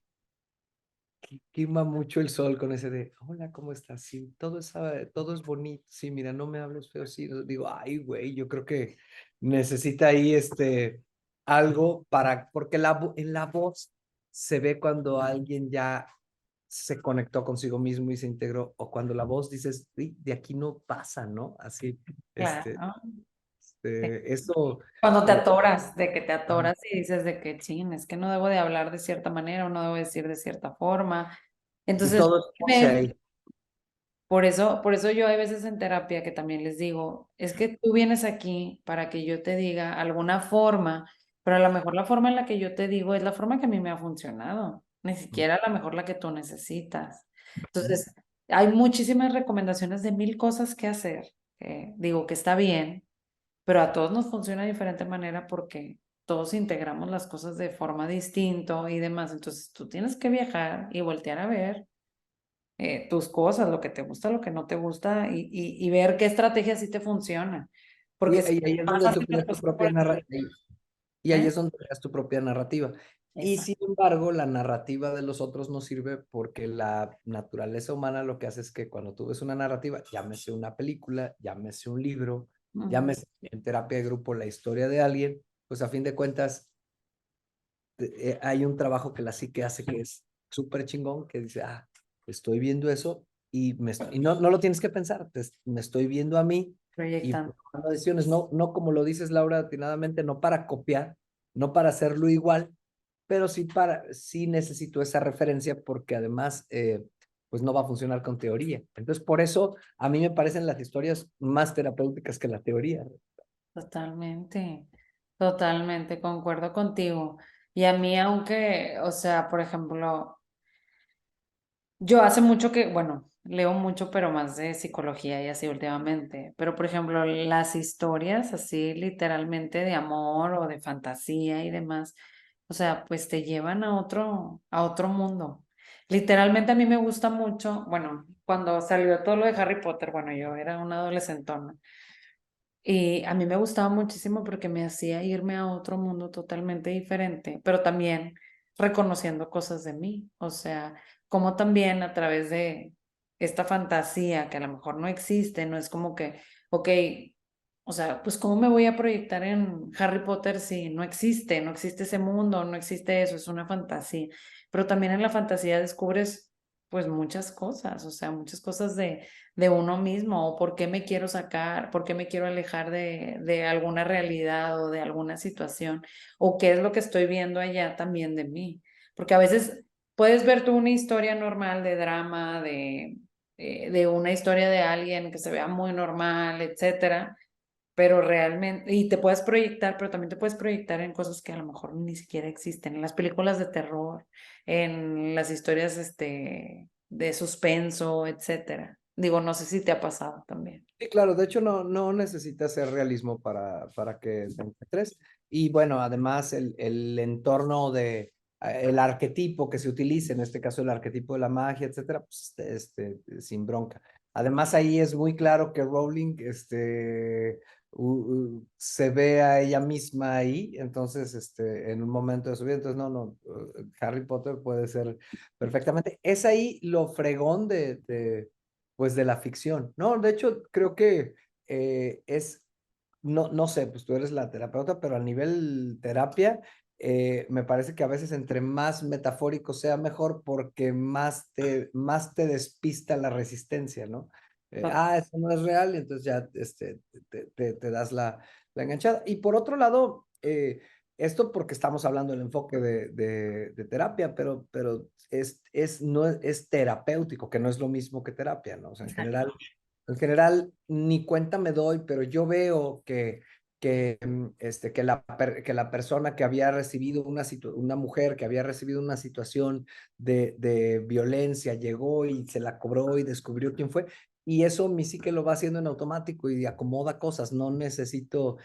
quema mucho el sol con ese de, hola, ¿cómo estás? Sí, todo es bonito. Sí, mira, no me hables feo. Sí, digo, ay, güey, yo creo que necesita ahí algo porque en la voz se ve cuando alguien ya se conectó consigo mismo y se integró, o cuando la voz dices, "Uy, de aquí no pasa, ¿no? Así, este, claro. eso, Cuando te eh, atoras, de que te atoras y dices de que, chin, es que no debo de hablar de cierta manera o no debo decir de cierta forma. y Entonces, todo es pose ver. ahí. Por eso yo hay veces en terapia que también les digo, es que tú vienes aquí para que yo te diga alguna forma, pero a lo mejor la forma en la que yo te digo es la forma que a mí me ha funcionado, ni siquiera a lo mejor la que tú necesitas. Entonces, hay muchísimas recomendaciones de mil cosas que hacer, que digo que está bien, pero a todos nos funciona de diferente manera porque todos integramos las cosas de forma distinta y demás. Entonces, tú tienes que viajar y voltear a ver tus cosas, lo que te gusta, lo que no te gusta y ver qué estrategia sí te funciona. Y, Porque si y ahí es vas donde tú así las creas tu cosas por propia el narrativa. Y ahí ¿eh? es donde creas tu propia narrativa. Y Exacto. sin embargo, la narrativa de los otros no sirve porque la naturaleza humana lo que hace es que cuando tú ves una narrativa, llámese una película, llámese un libro, Ujú. llámese en terapia de grupo la historia de alguien, pues a fin de cuentas hay un trabajo que la psique hace que es súper chingón, que dice, estoy viendo eso y no lo tienes que pensar, me estoy viendo a mí y Proyectando. tomando decisiones, no como lo dices Laura atinadamente, no para copiar, no para hacerlo igual, pero sí necesito esa referencia porque además, pues no va a funcionar con teoría. Entonces, por eso a mí me parecen las historias más terapéuticas que la teoría. Totalmente, totalmente, concuerdo contigo. Y a mí, aunque, o sea, por ejemplo, yo hace mucho que, bueno, leo mucho, pero más de psicología y así últimamente. Pero, por ejemplo, las historias así literalmente de amor o de fantasía y demás, o sea, pues te llevan a otro mundo. Literalmente a mí me gusta mucho, bueno, cuando salió todo lo de Harry Potter, bueno, yo era una adolescentona. Y a mí me gustaba muchísimo porque me hacía irme a otro mundo totalmente diferente, pero también reconociendo cosas de mí. O sea, como también a través de esta fantasía que a lo mejor no existe, no es como que, ok, o sea, pues ¿cómo me voy a proyectar en Harry Potter si no existe ese mundo, no existe eso, es una fantasía. Pero también en la fantasía descubres pues muchas cosas, o sea, muchas cosas de uno mismo, o por qué me quiero sacar, por qué me quiero alejar de alguna realidad o de alguna situación, o qué es lo que estoy viendo allá también de mí. Porque a veces puedes ver tú una historia normal de drama, de una historia de alguien que se vea muy normal, etcétera, pero realmente, y te puedes proyectar, pero también te puedes proyectar en cosas que a lo mejor ni siquiera existen, en las películas de terror, en las historias de suspenso, etcétera. Digo, no sé si te ha pasado también. Sí, claro, de hecho no necesita ser realismo para que te encuentres. Y bueno, además el entorno el arquetipo que se utilice, en este caso el arquetipo de la magia, etcétera, pues sin bronca. Además, ahí es muy claro que Rowling, se ve a ella misma ahí, entonces, en un momento de su vida, entonces, Harry Potter puede ser perfectamente. Es ahí lo fregón pues, de la ficción, ¿no? De hecho, creo que no sé, pues tú eres la terapeuta, pero a nivel terapia, me parece que a veces entre más metafórico sea mejor porque más te despista la resistencia, ¿no? Eso no es real, y entonces ya te das la enganchada. Y por otro lado, esto porque estamos hablando del enfoque de terapia, pero no es terapéutico, que no es lo mismo que terapia, ¿no? O sea, en general, ni cuenta me doy, pero yo veo que la persona que había recibido una mujer que había recibido una situación de violencia llegó y se la cobró y descubrió quién fue. Y eso mi psique lo va haciendo en automático y acomoda cosas. No necesito,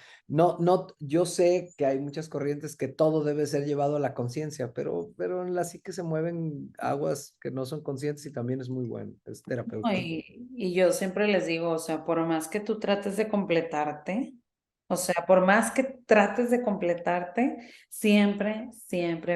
yo sé que hay muchas corrientes que todo debe ser llevado a la conciencia, pero en la psique se mueven aguas que no son conscientes y también es muy bueno, es No, terapéutico. y yo siempre les digo, o sea, por más que tú trates de completarte, o sea, por más que trates de completarte, siempre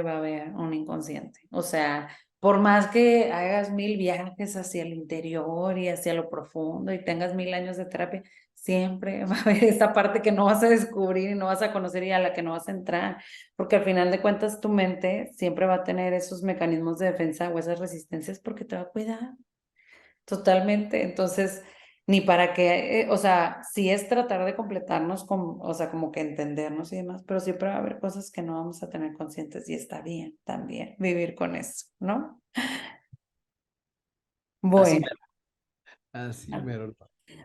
va a haber un inconsciente. O sea, por más que hagas mil viajes hacia el interior y hacia lo profundo y tengas 1000 años de terapia, siempre va a haber esa parte que no vas a descubrir y no vas a conocer y a la que no vas a entrar, porque al final de cuentas tu mente siempre va a tener esos mecanismos de defensa o esas resistencias porque te va a cuidar. Totalmente, entonces, ni para qué, o sea, sí es tratar de completarnos, o sea, como que entendernos y demás, pero siempre va a haber cosas que no vamos a tener conscientes y está bien también vivir con eso, ¿no? Así Bueno, mero, así mero.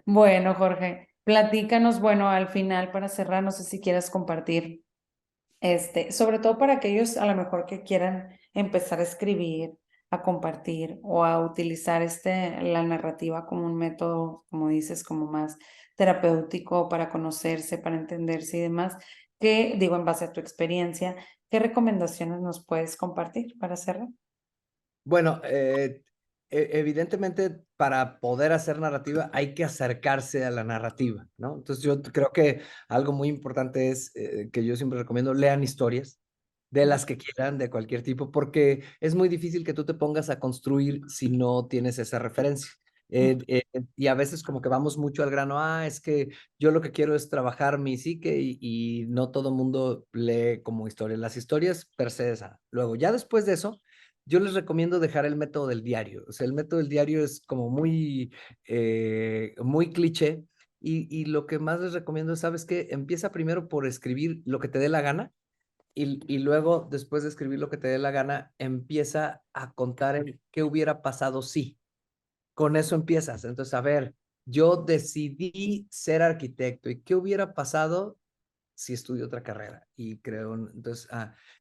bueno, Jorge, platícanos, bueno, al final para cerrar, no sé si quieras compartir. Sobre todo para aquellos a lo mejor que quieran empezar a escribir, a compartir o a utilizar la narrativa como un método, como dices, como más terapéutico para conocerse, para entenderse y demás, que digo en base a tu experiencia, ¿qué recomendaciones nos puedes compartir para hacerlo? Bueno, evidentemente para poder hacer narrativa hay que acercarse a la narrativa, ¿no? Entonces yo creo que algo muy importante es que yo siempre recomiendo, lean historias de las que quieran, de cualquier tipo, porque es muy difícil que tú te pongas a construir si no tienes esa referencia. Y a veces como que vamos mucho al grano, es que yo lo que quiero es trabajar mi psique y no todo mundo lee como historias. Las historias per se esa. Luego, ya después de eso, yo les recomiendo dejar el método del diario. O sea, el método del diario es como muy cliché y lo que más les recomiendo es, ¿sabes qué? Empieza primero por escribir lo que te dé la gana y luego, después de escribir lo que te dé la gana, empieza a contar el qué hubiera pasado si. Con eso empiezas. Entonces, a ver, yo decidí ser arquitecto y qué hubiera pasado si estudio otra carrera y creo, entonces,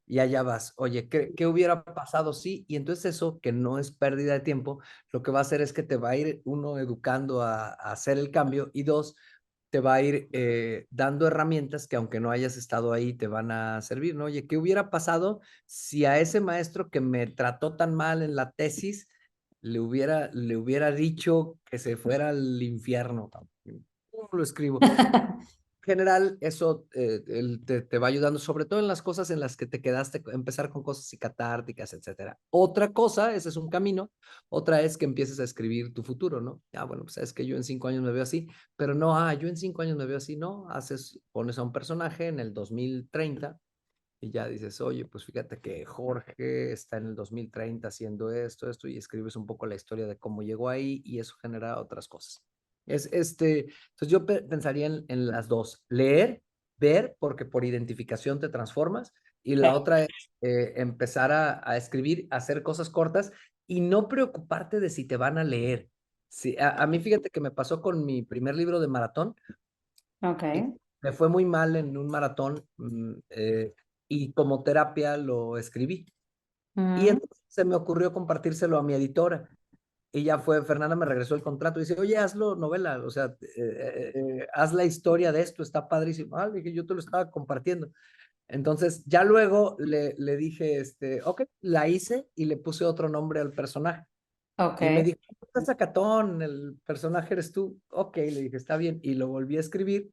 y allá vas, oye, ¿qué hubiera pasado si? Y entonces eso, que no es pérdida de tiempo, lo que va a hacer es que te va a ir, uno, educando a hacer el cambio y dos, te va a ir dando herramientas que aunque no hayas estado ahí, te van a servir, ¿no? Oye, ¿qué hubiera pasado si a ese maestro que me trató tan mal en la tesis le hubiera dicho que se fuera al infierno? ¿Cómo lo escribo? General, eso te va ayudando, sobre todo en las cosas en las que te quedaste, empezar con cosas catárticas, etcétera. Otra cosa, ese es un camino, otra es que empieces a escribir tu futuro, ¿no? Bueno, pues es que yo en 5 años me veo así, pero no, yo en 5 años me veo así, no, pones a un personaje en el 2030 y ya dices, oye, pues fíjate que Jorge está en el 2030 haciendo esto, y escribes un poco la historia de cómo llegó ahí y eso genera otras cosas. Entonces yo pensaría en las dos, leer, ver, porque por identificación te transformas, y la otra es empezar a escribir, a hacer cosas cortas y no preocuparte de si te van a leer. Sí, a mí fíjate que me pasó con mi primer libro de maratón, Ok. me fue muy mal en un maratón y como terapia lo escribí. Y Mm. entonces se me ocurrió compartírselo a mi editora. Y ya Fernanda me regresó el contrato y dice, oye, hazlo novela, o sea, haz la historia de esto, está padrísimo. Dije, yo te lo estaba compartiendo. Entonces, ya luego le dije, ok, la hice y le puse otro nombre al personaje. Ok, Y me dijo, estás sacatón, el personaje eres tú. Ok, le dije, está bien. Y lo volví a escribir,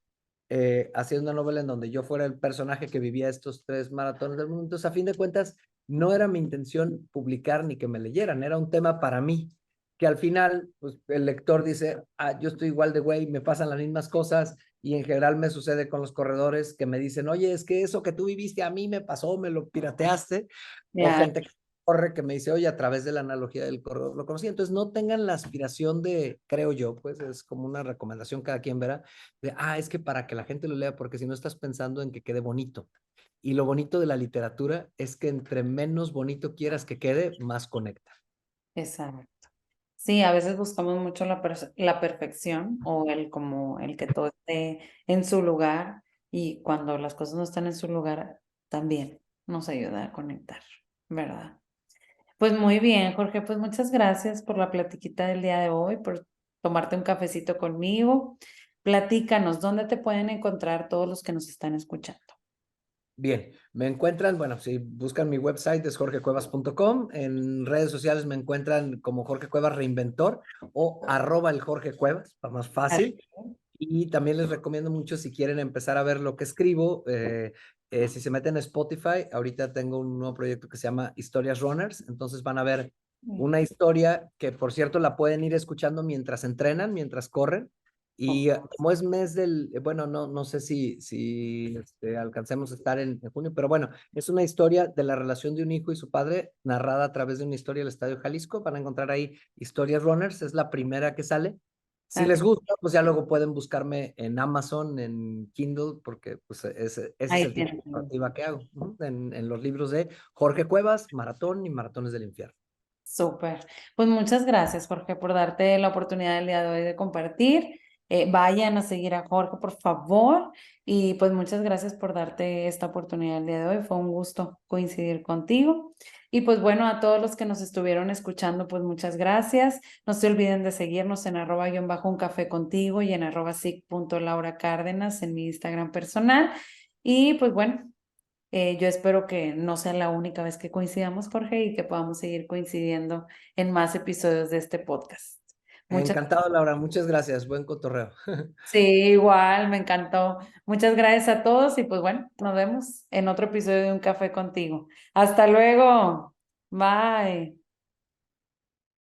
haciendo una novela en donde yo fuera el personaje que vivía estos 3 maratones del mundo. Entonces, a fin de cuentas, no era mi intención publicar ni que me leyeran, era un tema para mí, que al final, pues el lector dice, ah, yo estoy igual de güey, me pasan las mismas cosas, y en general me sucede con los corredores que me dicen, oye, es que eso que tú viviste a mí me pasó, me lo pirateaste, o claro, gente que corre que me dice, oye, a través de la analogía del corredor lo conocí. Entonces, no tengan la aspiración de, creo yo, pues es como una recomendación, cada quien verá, de, ah, es que para que la gente lo lea, porque si no estás pensando en que quede bonito. Y lo bonito de la literatura es que entre menos bonito quieras que quede, más conecta. exacto. Sí, a veces buscamos mucho la perfección o el como el que todo esté en su lugar y cuando las cosas no están en su lugar también nos ayuda a conectar, ¿verdad? Pues muy bien, Jorge, pues muchas gracias por la platiquita del día de hoy, por tomarte un cafecito conmigo. Platícanos, ¿dónde te pueden encontrar todos los que nos están escuchando? Bien, me encuentran, bueno, si buscan mi website es jorgecuevas.com, en redes sociales me encuentran como Jorge Cuevas Reinventor o @el Jorge Cuevas, para más fácil. Y también les recomiendo mucho si quieren empezar a ver lo que escribo, si se meten en Spotify, ahorita tengo un nuevo proyecto que se llama Historias Runners, entonces van a ver una historia que, por cierto, la pueden ir escuchando mientras entrenan, mientras corren. Y como es mes del, bueno, no sé si alcancemos a estar en junio, pero bueno, es una historia de la relación de un hijo y su padre, narrada a través de una historia del Estadio Jalisco. Van a encontrar ahí Historias Runners, es la primera que sale. Si les Ok, gusta, pues ya luego pueden buscarme en Amazon, en Kindle, porque pues ese es ahí el tipo tienes. de narrativa que hago, ¿no? En los libros de Jorge Cuevas, Maratón y Maratones del Infierno. Súper. Pues muchas gracias, Jorge, por darte la oportunidad el día de hoy de compartir. Vayan a seguir a Jorge, por favor. Y pues muchas gracias por darte esta oportunidad el día de hoy. Fue un gusto coincidir contigo. Y pues bueno, a todos los que nos estuvieron escuchando, pues muchas gracias. No se olviden de seguirnos en @un café contigo y en @sic.laura Cárdenas en mi Instagram personal. Y pues bueno. Yo espero que no sea la única vez que coincidamos, Jorge, y que podamos seguir coincidiendo en más episodios de este podcast. Muchas, Encantado, Laura. Muchas gracias. Buen cotorreo. sí, igual, me encantó. Muchas gracias a todos y pues bueno, nos vemos en otro episodio de Un Café contigo. Hasta luego. Bye.